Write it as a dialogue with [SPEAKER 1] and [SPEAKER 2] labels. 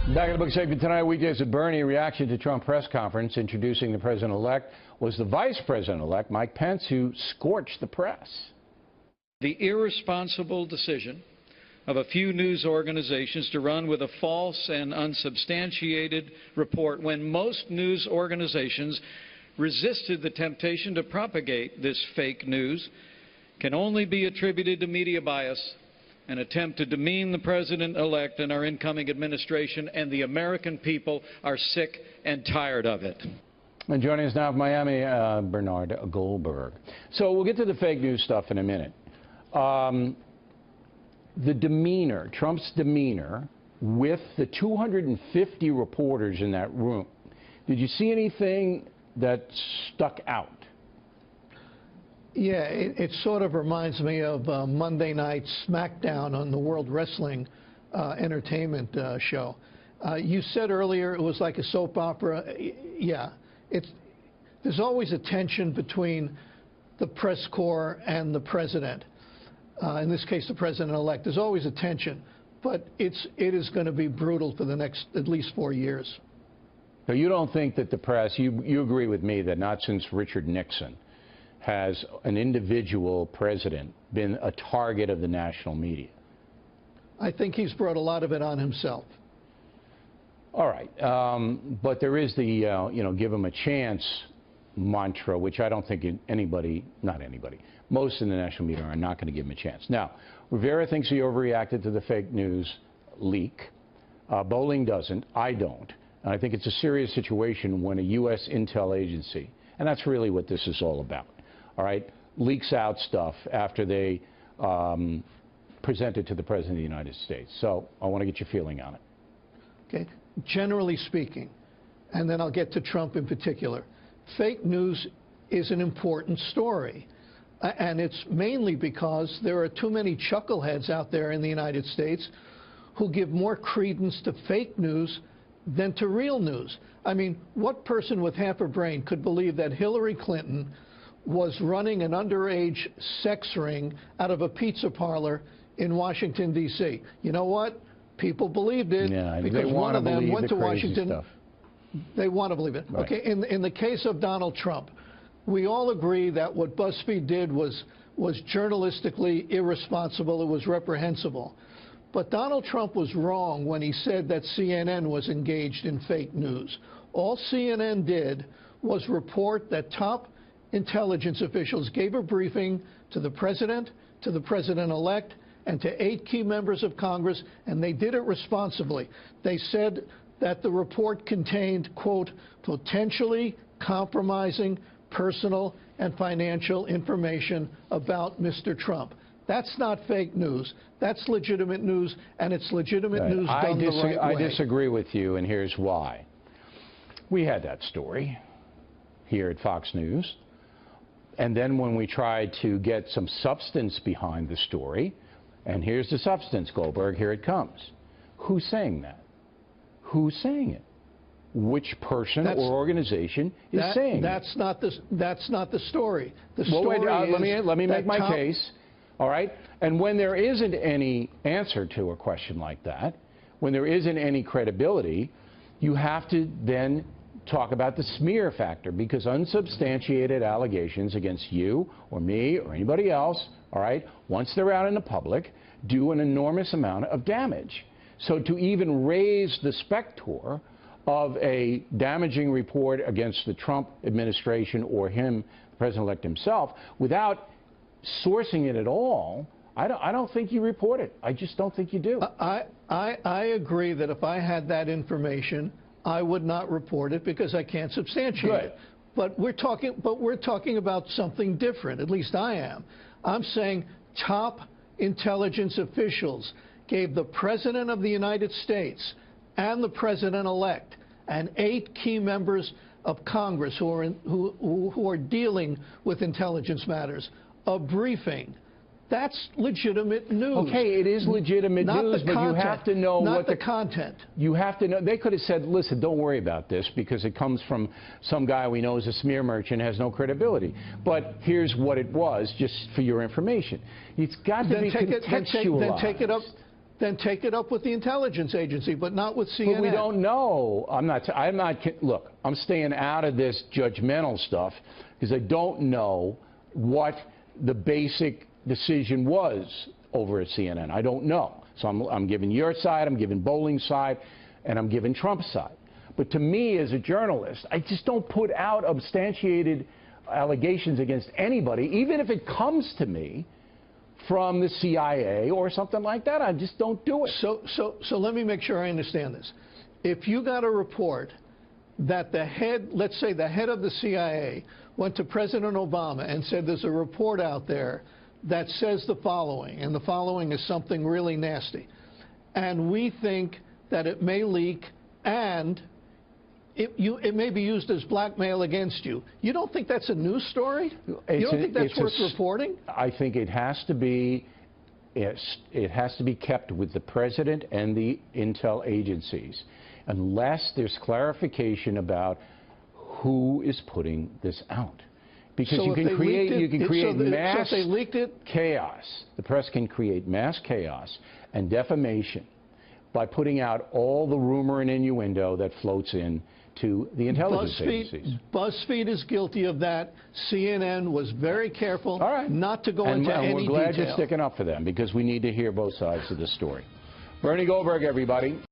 [SPEAKER 1] Back in the book segment tonight, Weekdays with Bernie. Reaction to Trump press conference introducing the president-elect was the vice president-elect, Mike Pence, who scorched the press.
[SPEAKER 2] The irresponsible decision of a few news organizations to run with a false and unsubstantiated report when most news organizations resisted the temptation to propagate this fake news can only be attributed to media bias, an attempt to demean the president-elect and our incoming administration, and the American people are sick and tired of it.
[SPEAKER 1] And joining us now from Miami, Bernard Goldberg. So we'll get to the fake news stuff in a minute. The demeanor, Trump's demeanor with the 250 reporters in that room, did you see anything that stuck out?
[SPEAKER 3] Yeah, it sort of reminds me of Monday Night SmackDown on the World Wrestling Entertainment show. You said earlier it was like a soap opera. Yeah, there's always a tension between the press corps and the president. In this case, the president-elect. There's always a tension, but it is going to be brutal for the next at least 4 years.
[SPEAKER 1] So you don't think that the press, you agree with me that not since Richard Nixon has an individual president been a target of the national media?
[SPEAKER 3] I think he's brought a lot of it on himself.
[SPEAKER 1] All right, but there is the, give him a chance mantra, which I don't think anybody, not anybody, most in the national media are not going to give him a chance. Now, Rivera thinks he overreacted to the fake news leak. Bolling doesn't. I don't. And I think it's a serious situation when a U.S. intel agency, and that's really what this is all about, all right, leaks out stuff after they present it to the President of the United States. So I want to get your feeling on it.
[SPEAKER 3] Okay. Generally speaking, and then I'll get to Trump in particular, fake news is an important story. And it's mainly because there are too many chuckleheads out there in the United States who give more credence to fake news than to real news. I mean, what person with half a brain could believe that Hillary Clinton was running an underage sex ring out of a pizza parlor in Washington, D.C.? You know what? People believed it,
[SPEAKER 1] yeah,
[SPEAKER 3] because one of them went to Washington.
[SPEAKER 1] Stuff.
[SPEAKER 3] They want to believe it.
[SPEAKER 1] Right.
[SPEAKER 3] Okay, in the case of Donald Trump, we all agree that what BuzzFeed did was journalistically irresponsible. It was reprehensible. But Donald Trump was wrong when he said that CNN was engaged in fake news. All CNN did was report that top intelligence officials gave a briefing to the president-elect, and to 8 key members of Congress, and they did it responsibly. They said that the report contained, quote, potentially compromising personal and financial information about Mr. Trump. That's not fake news. That's legitimate news, and it's legitimate news done the right way.
[SPEAKER 1] I disagree with you, and here's why. We had that story here at Fox News, and then when we tried to get some substance behind the story, and here's the substance, Goldberg, here it comes. Who's saying that? Who's saying it? Which person or organization is saying it?
[SPEAKER 3] That's not the story. The
[SPEAKER 1] story
[SPEAKER 3] is
[SPEAKER 1] let me make my case, all right? And when there isn't any answer to a question like that, when there isn't any credibility, you have to then talk about the smear factor, because unsubstantiated allegations against you or me or anybody else, all right, once they're out in the public, do an enormous amount of damage. So to even raise the specter of a damaging report against the Trump administration or him, the president-elect himself, without sourcing it at all, I don't think you report it. I just don't think you do.
[SPEAKER 3] I agree that if I had that information, I would not report it because I can't substantiate it. But we're talking about something different. At least I am. I'm saying top intelligence officials gave the President of the United States and the President-elect and 8 key members of Congress who are dealing with intelligence matters a briefing. That's legitimate news.
[SPEAKER 1] Okay, it is legitimate news, but you have to know what
[SPEAKER 3] the content.
[SPEAKER 1] You have to know. They could have said, listen, don't worry about this because it comes from some guy we know is a smear merchant, has no credibility. But here's what it was, just for your information. It's got to be contextualized.
[SPEAKER 3] then take it up with the intelligence agency, but not with CNN.
[SPEAKER 1] But we don't know. Look, I'm staying out of this judgmental stuff because I don't know what the basic decision was over at CNN. I don't know. So I'm giving your side, I'm giving Bolling's side, and I'm giving Trump's side. But to me, as a journalist, I just don't put out substantiated allegations against anybody, even if it comes to me from the CIA or something like that. I just don't do it.
[SPEAKER 3] So let me make sure I understand this. If you got a report that the head, let's say the head of the CIA, went to President Obama and said there's a report out there that says the following, and the following is something really nasty, and we think that it may leak and it may be used as blackmail against you. You don't think that's a news story? You don't think that's worth reporting?
[SPEAKER 1] I think it has to be. It has to be kept with the president and the intel agencies, unless there's clarification about who is putting this out. Because
[SPEAKER 3] so
[SPEAKER 1] you can create mass
[SPEAKER 3] so if they leaked it,
[SPEAKER 1] chaos. The press can create mass chaos and defamation by putting out all the rumor and innuendo that floats in to the intelligence agencies.
[SPEAKER 3] BuzzFeed is guilty of that. CNN was very careful not to go into any detail.
[SPEAKER 1] And we're glad you're sticking up for them, because we need to hear both sides of the story. Bernie Goldberg, everybody.